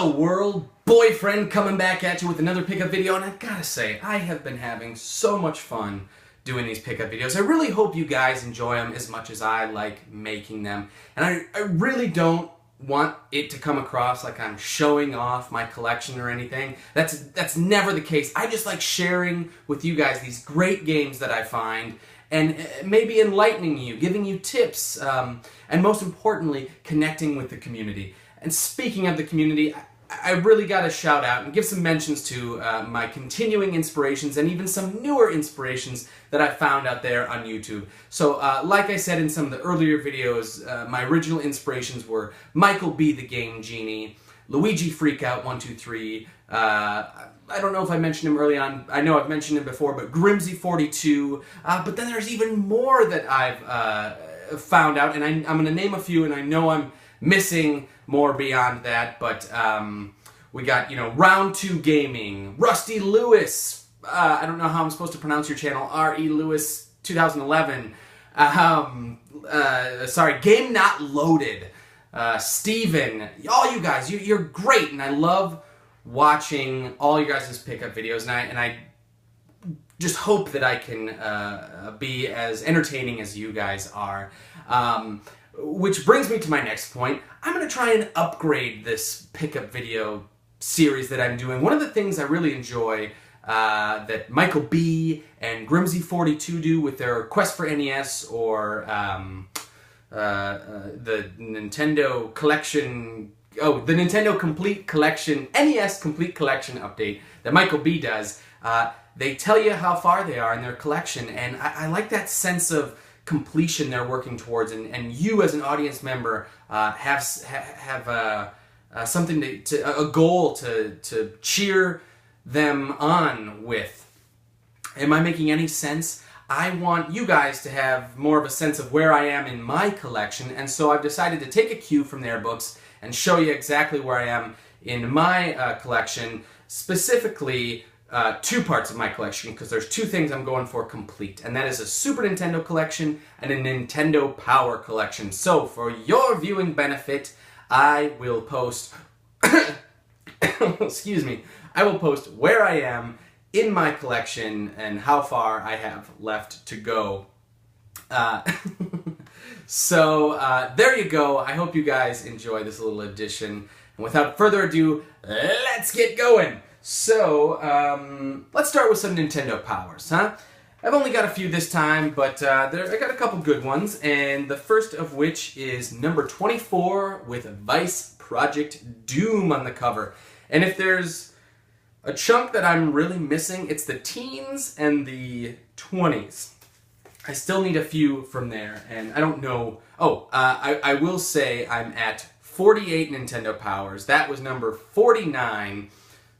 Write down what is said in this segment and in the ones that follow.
Hello world, boyfriend coming back at you with another pickup video, and I gotta say, I have been having so much fun doing these pickup videos. I really hope you guys enjoy them as much as I like making them, and I really don't want it to come across like I'm showing off my collection or anything. That's never the case. I just like sharing with you guys these great games that I find, and maybe enlightening you, giving you tips, and most importantly, connecting with the community. And speaking of the community, I really got to shout out and give some mentions to my continuing inspirations and even some newer inspirations that I found out there on YouTube. So, like I said in some of the earlier videos, my original inspirations were Michael B. the Game Genie, Luigi Freakout 123, I don't know if I mentioned him early on. I know I've mentioned him before, but Grimsy42. But then there's even more that I've found out, and I'm going to name a few, and I know I'm missing more beyond that, but we got, Round 2 Gaming, Rusty Lewis, I don't know how I'm supposed to pronounce your channel, R.E. Lewis 2011, sorry, GameNotLoaded, Steven, all you guys, you're great, and I love watching all you guys' pickup videos, and I just hope that I can be as entertaining as you guys are. Which brings me to my next point. I'm going to try and upgrade this pickup video series that I'm doing. One of the things I really enjoy that Michael B. and Grimsy42 do with their Quest for NES or the Nintendo Collection, the Nintendo Complete Collection, NES Complete Collection update that Michael B. does, they tell you how far they are in their collection, and I like that sense of completion they're working towards, and you as an audience member have something a goal to cheer them on with. Am I making any sense? I want you guys to have more of a sense of where I am in my collection, and so I've decided to take a cue from their books and show you exactly where I am in my collection, specifically two parts of my collection, because there's two things I'm going for complete, and that is a Super Nintendo collection and a Nintendo Power collection. So, for your viewing benefit, I will post, excuse me, I will post where I am in my collection and how far I have left to go. So, there you go. I hope you guys enjoy this little addition. And without further ado, let's get going. So, let's start with some Nintendo Powers, huh? I've only got a few this time, but I got a couple good ones, and the first of which is number 24 with Vice Project Doom on the cover. And if there's a chunk that I'm really missing, it's the teens and the 20s. I still need a few from there, and I don't know. Oh, I will say I'm at 48 Nintendo Powers. That was number 49.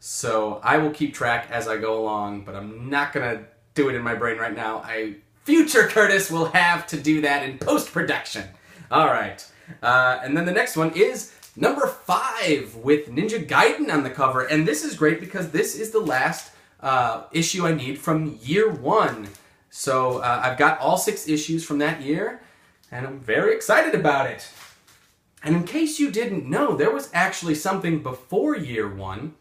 So I will keep track as I go along, but I'm not going to do it in my brain right now. Future Curtis will have to do that in post-production. All right. And then the next one is number 5 with Ninja Gaiden on the cover. And this is great because this is the last issue I need from year 1. So I've got all 6 issues from that year, and I'm very excited about it. And in case you didn't know, there was actually something before year 1.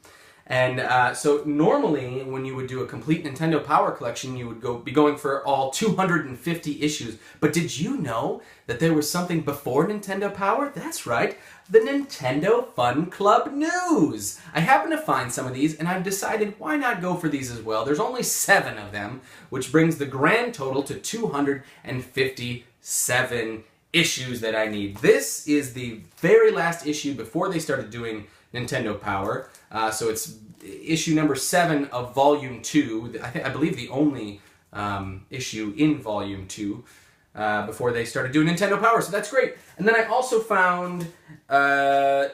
And so normally when you would do a complete Nintendo Power collection, you would be going for all 250 issues. But did you know that there was something before Nintendo Power? That's right, the Nintendo Fun Club News. I happened to find some of these, and I've decided why not go for these as well. There's only 7 of them, which brings the grand total to 257 issues that I need. This is the very last issue before they started doing Nintendo Power. So it's issue number 7 of Volume 2. I believe the only issue in Volume 2 before they started doing Nintendo Power. So that's great. And then I also found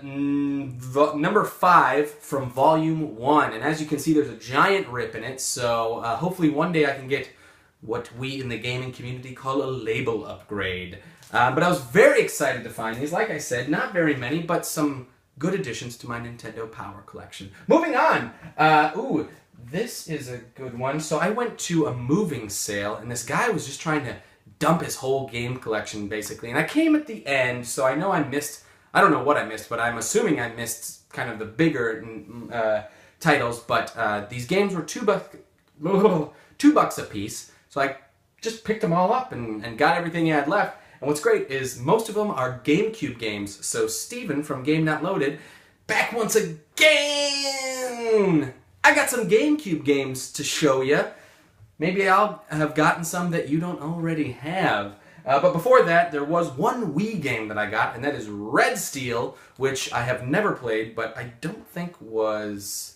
number 5 from Volume 1. And as you can see, there's a giant rip in it. So hopefully one day I can get what we in the gaming community call a label upgrade. But I was very excited to find these. Like I said, not very many, but some good additions to my Nintendo Power collection. Moving on. Ooh, this is a good one. So I went to a moving sale, and this guy was just trying to dump his whole game collection, basically. And I came at the end, so I know I missed I don't know what I missed, but I'm assuming I missed kind of the bigger titles. But these games were $2 a piece, so I just picked them all up and got everything I had left. And what's great is most of them are GameCube games. So Steven from GameNotLoaded, back once again! I got some GameCube games to show you. Maybe I'll have gotten some that you don't already have. But before that, there was one Wii game that I got, and that is Red Steel, which I have never played, but I don't think was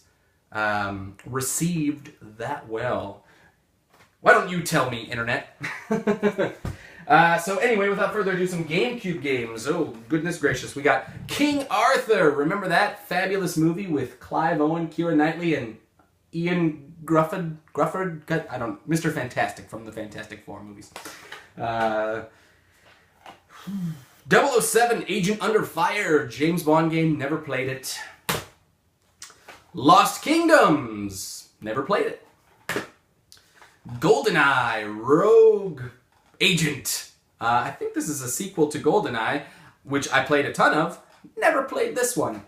received that well. Why don't you tell me, Internet? So anyway, without further ado, some GameCube games. Oh, goodness gracious. We got King Arthur. Remember that fabulous movie with Clive Owen, Keira Knightley, and Ian Grufford? I don't... Mr. Fantastic from the Fantastic Four movies. 007 Agent Under Fire. James Bond game. Never played it. Lost Kingdoms. Never played it. GoldenEye Rogue Agent. I think this is a sequel to GoldenEye, which I played a ton of. Never played this one.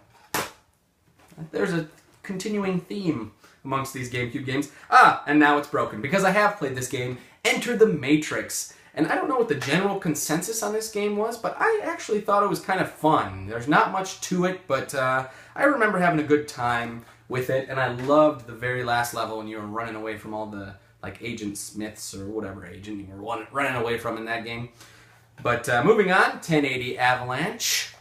There's a continuing theme amongst these GameCube games. And now it's broken, because I have played this game, Enter the Matrix. And I don't know what the general consensus on this game was, but I actually thought it was kind of fun. There's not much to it, but I remember having a good time with it, and I loved the very last level when you were running away from all the Agent Smiths or whatever agent you were running away from in that game. But moving on, 1080 Avalanche.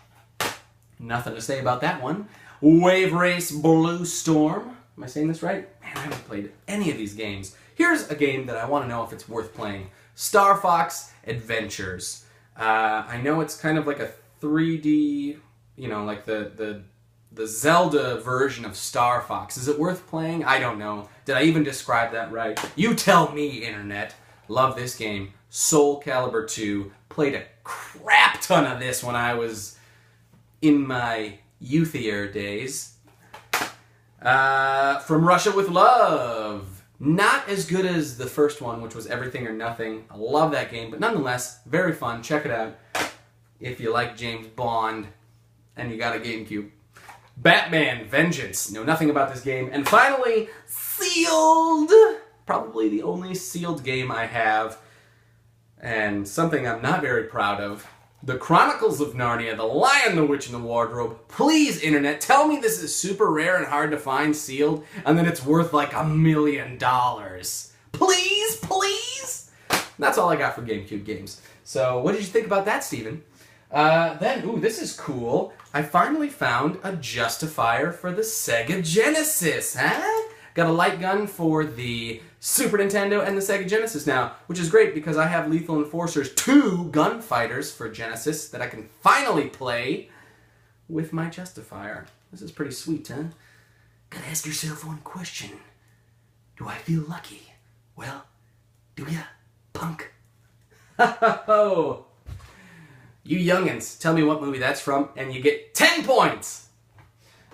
Nothing to say about that one. Wave Race Blue Storm. Am I saying this right? Man, I haven't played any of these games. Here's a game that I want to know if it's worth playing. Star Fox Adventures. I know it's kind of like a 3D, like the Zelda version of Star Fox. Is it worth playing? I don't know. Did I even describe that right? You tell me, Internet. Love this game. Soul Calibur 2. Played a crap ton of this when I was in my youthier days. From Russia with Love. Not as good as the first one, which was Everything or Nothing. I love that game, but nonetheless, very fun. Check it out if you like James Bond and you got a GameCube. Batman Vengeance. Know nothing about this game. And finally, Sealed. Probably the only sealed game I have, and something I'm not very proud of. The Chronicles of Narnia, The Lion, the Witch, and the Wardrobe. Please, Internet, tell me this is super rare and hard to find sealed, and that it's worth like $1 million. Please, please? That's all I got for GameCube games. So, what did you think about that, Steven? Ooh, this is cool. I finally found a justifier for the Sega Genesis, huh? Got a light gun for the Super Nintendo and the Sega Genesis now, which is great because I have Lethal Enforcers 2 Gunfighters for Genesis that I can finally play with my justifier. This is pretty sweet, huh? Gotta ask yourself one question. Do I feel lucky? Well, do ya, punk? Ho-ho-ho! You youngins, tell me what movie that's from, and you get 10 points!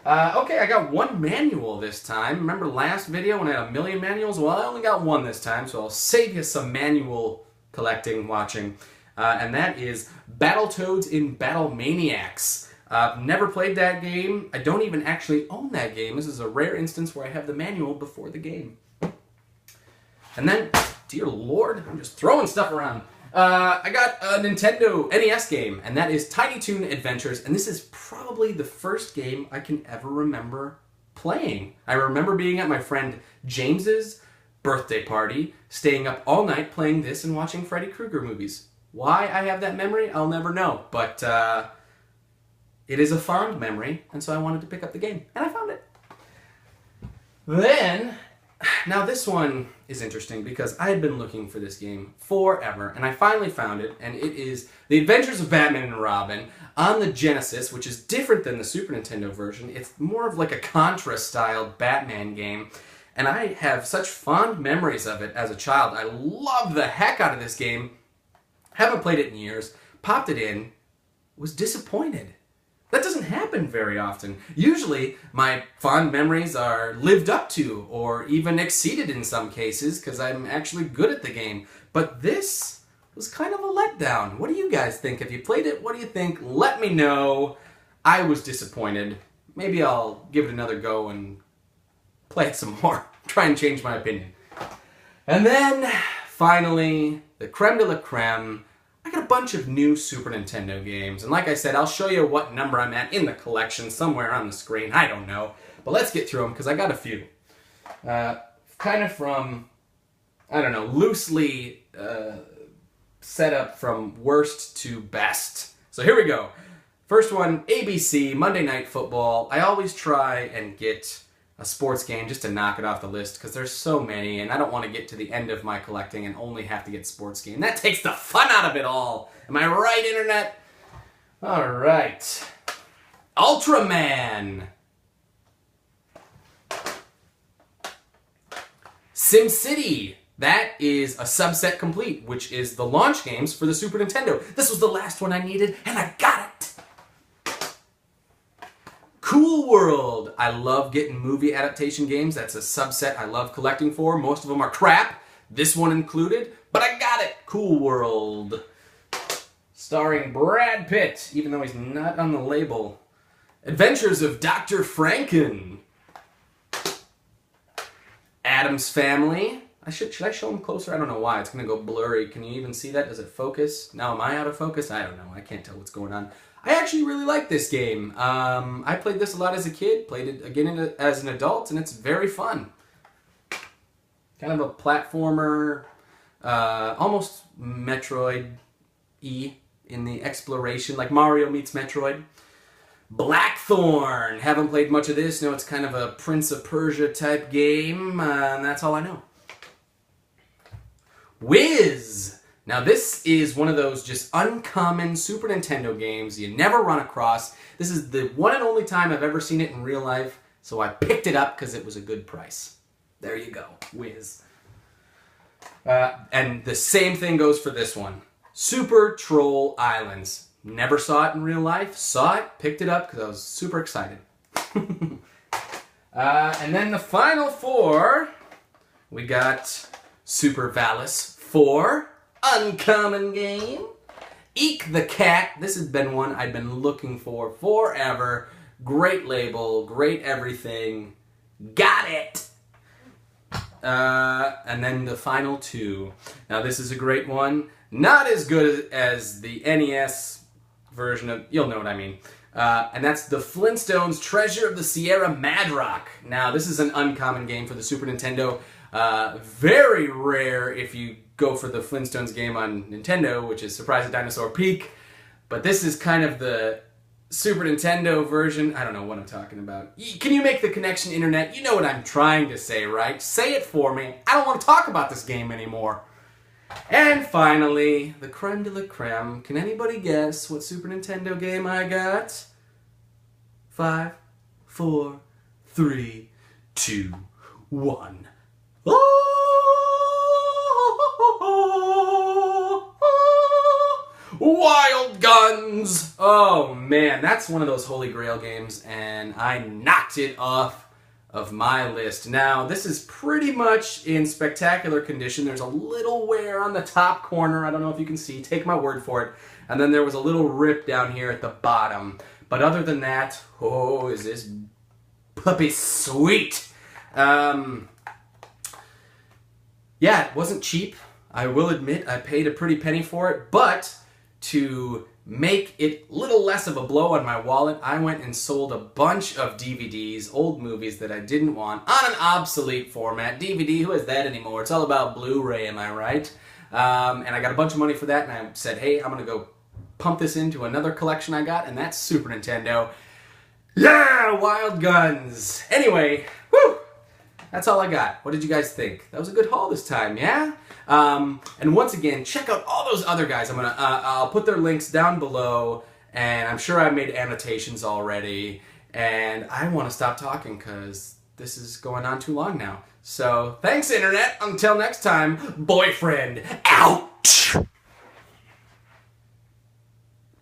Okay, I got one manual this time. Remember last video when I had 1 million manuals? Well, I only got one this time, so I'll save you some manual collecting, watching. And that is Battletoads in Battle Maniacs. Never played that game. I don't even actually own that game. This is a rare instance where I have the manual before the game. And then, dear Lord, I'm just throwing stuff around. I got a Nintendo NES game, and that is Tiny Toon Adventures, and this is probably the first game I can ever remember playing. I remember being at my friend James's birthday party, staying up all night playing this and watching Freddy Krueger movies. Why I have that memory, I'll never know, but it is a fond memory, and so I wanted to pick up the game, and I found it. Then, now this one is interesting because I had been looking for this game forever, and I finally found it, and it is The Adventures of Batman and Robin on the Genesis, which is different than the Super Nintendo version. It's more of like a Contra-styled Batman game, and I have such fond memories of it as a child. I loved the heck out of this game. Haven't played it in years. Popped it in. Was disappointed. That doesn't happen very often. Usually, my fond memories are lived up to, or even exceeded in some cases, because I'm actually good at the game. But this was kind of a letdown. What do you guys think? If you played it, what do you think? Let me know. I was disappointed. Maybe I'll give it another go and play it some more. Try and change my opinion. And then, finally, the creme de la creme. I got a bunch of new Super Nintendo games. And like I said, I'll show you what number I'm at in the collection somewhere on the screen. I don't know. But let's get through them, because I got a few. Kind of from, I don't know, loosely set up from worst to best. So here we go. First one, ABC, Monday Night Football. I always try and get a sports game just to knock it off the list, because there's so many, and I don't want to get to the end of my collecting and only have to get sports game. That takes the fun out of it all. Am I right, Internet? All right. Ultraman. SimCity. That is a subset complete, which is the launch games for the Super Nintendo. This was the last one I needed, and I got it. Cool World. I love getting movie adaptation games. That's a subset I love collecting for. Most of them are crap, this one included, but I got it. Cool World. Starring Brad Pitt, even though he's not on the label. Adventures of Dr. Franken. Addams Family. Should I show him closer? I don't know why. It's going to go blurry. Can you even see that? Does it focus? Now, am I out of focus? I don't know. I can't tell what's going on. I actually really like this game. I played this a lot as a kid, played it again as an adult, and it's very fun. Kind of a platformer, almost Metroid-y in the exploration, like Mario meets Metroid. Blackthorn. Haven't played much of this. No, it's kind of a Prince of Persia type game, and that's all I know. Whiz. Now this is one of those just uncommon Super Nintendo games you never run across. This is the one and only time I've ever seen it in real life, so I picked it up because it was a good price. There you go, Whiz. And the same thing goes for this one. Super Troll Islands. Never saw it in real life, saw it, picked it up because I was super excited. And then the final four, we got Super Valis 4. Uncommon game. Eek the Cat. This has been one I've been looking for forever. Great label, great everything. Got it! And then the final two. Now this is a great one. Not as good as the NES version of, you'll know what I mean. And that's the Flintstones Treasure of the Sierra Madrock. Now this is an uncommon game for the Super Nintendo. Very rare if you go for the Flintstones game on Nintendo, which is Surprise at Dinosaur Peak. But this is kind of the Super Nintendo version. I don't know what I'm talking about. Can you make the connection, Internet? You know what I'm trying to say, right? Say it for me. I don't want to talk about this game anymore. And finally, the creme de la creme. Can anybody guess what Super Nintendo game I got? 5, 4, 3, 2, 1. Wild Guns! Oh man, that's one of those Holy Grail games, and I knocked it off of my list. Now, this is pretty much in spectacular condition. There's a little wear on the top corner. I don't know if you can see. Take my word for it. And then there was a little rip down here at the bottom. But other than that, oh, is this puppy sweet. Yeah, it wasn't cheap. I will admit I paid a pretty penny for it, but to make it a little less of a blow on my wallet, I went and sold a bunch of DVDs, old movies that I didn't want, on an obsolete format. DVD, who has that anymore? It's all about Blu-ray, am I right? And I got a bunch of money for that, and I said, hey, I'm going to go pump this into another collection I got, and that's Super Nintendo. Yeah, Wild Guns! Anyway, whew! That's all I got. What did you guys think? That was a good haul this time, yeah? And once again, check out all those other guys. I'll put their links down below, and I'm sure I made annotations already. And I want to stop talking because this is going on too long now. So, thanks, Internet. Until next time, boyfriend out!